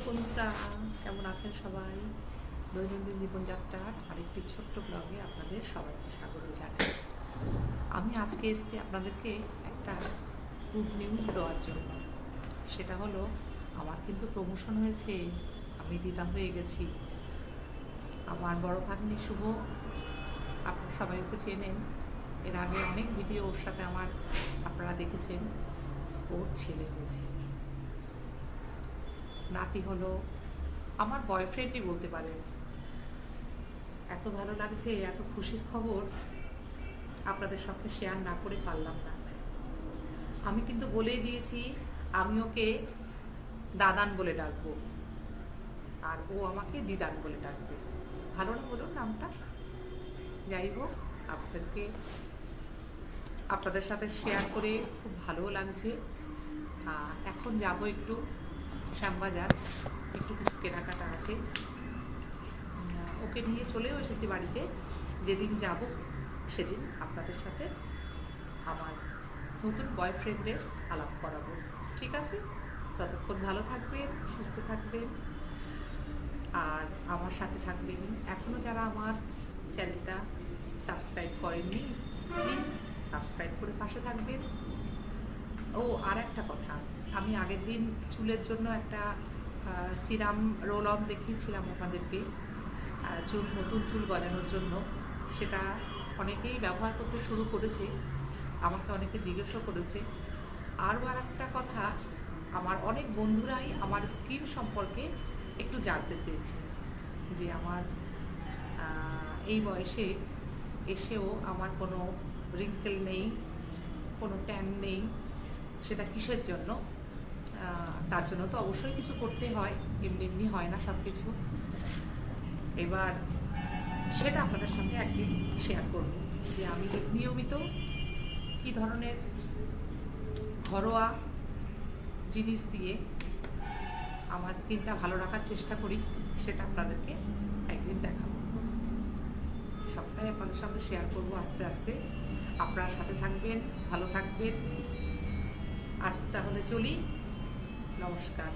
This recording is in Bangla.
বন্ধুরা, কেমন আছেন সবাই? দৈনন্দিন জীবনযাত্রার আরেকটি ছোট্ট ব্লগে আপনাদের সবাইকে স্বাগত জানাই। আমি আজকে এসেছি আপনাদেরকে একটা গুড নিউজ দেওয়ার জন্য। সেটা হলো, আমার কিন্তু প্রমোশন হয়েছে, আমি দিদা হয়ে গেছি। আমার বড় ভাগ্নি শুভ, আপনারা সবাই ওকে চেনেন। এর আগে অনেক ভিডিও ওর সাথে আমার আপনারা দেখেছেন। ওর ছেলে হয়েছে, নাতি হলো। আমার বয়ফ্রেন্ডই বলতে পারেন। এত ভালো লাগছে, এত খুশির খবর আপনাদের সঙ্গে শেয়ার না করে পারলাম না। আমি কিন্তু বলেই দিয়েছি, আমি ওকে দাদান বলে ডাকবো, আর ও আমাকে দিদান বলে ডাকবে। ভালো না বলুন নামটা? যাই হোক, আপনাদের সাথে শেয়ার করে খুব ভালোও লাগছে। এখন যাব একটু শ্যামবাজার, একটু কিছু কেনাকাটা আছে। ওকে নিয়ে চলেও এসেছি বাড়িতে। যেদিন যাব সেদিন আপনাদের সাথে আমার নতুন বয়ফ্রেন্ডের আলাপ করাবো, ঠিক আছে? ততক্ষণ ভালো থাকবেন, সুস্থ থাকবেন, আর আমার সাথে থাকবেন। এখনও যারা আমার চ্যানেলটা সাবস্ক্রাইব করেননি, প্লিজ সাবস্ক্রাইব করে পাশে থাকবেন। ও আর একটা কথা, আমি আগের দিন চুলের জন্য একটা সিরাম রোল অন দেখিয়েছিলাম আপনাদেরকে, নতুন চুল গজানোর জন্য। সেটা অনেকেই ব্যবহার করতে শুরু করেছে, আমাকে অনেকে জিজ্ঞাসা করেছে। আরও আর একটা কথা, আমার অনেক বন্ধুরাই আমার স্কিন সম্পর্কে একটু জানতে চেয়েছে, যে আমার এই বয়সে এসেও আমার কোনো রিঙ্কেল নেই, কোনো ট্যান নেই, সেটা কিসের জন্য? তার জন্য তো অবশ্যই কিছু করতে হয়, এমনি এমনি হয় না সব কিছু। এবার সেটা আপনাদের সঙ্গে একদিন শেয়ার করব, যে আমি নিয়মিত কী ধরনের ঘরোয়া জিনিস দিয়ে আমার স্কিনটা ভালো রাখার চেষ্টা করি, সেটা আপনাদেরকে একদিন দেখাবো। সবটাই আপনাদের সঙ্গে শেয়ার করব আস্তে আস্তে। আপনারা সাথে থাকবেন, ভালো থাকবেন। আর তাহলে চলি, নমস্কার।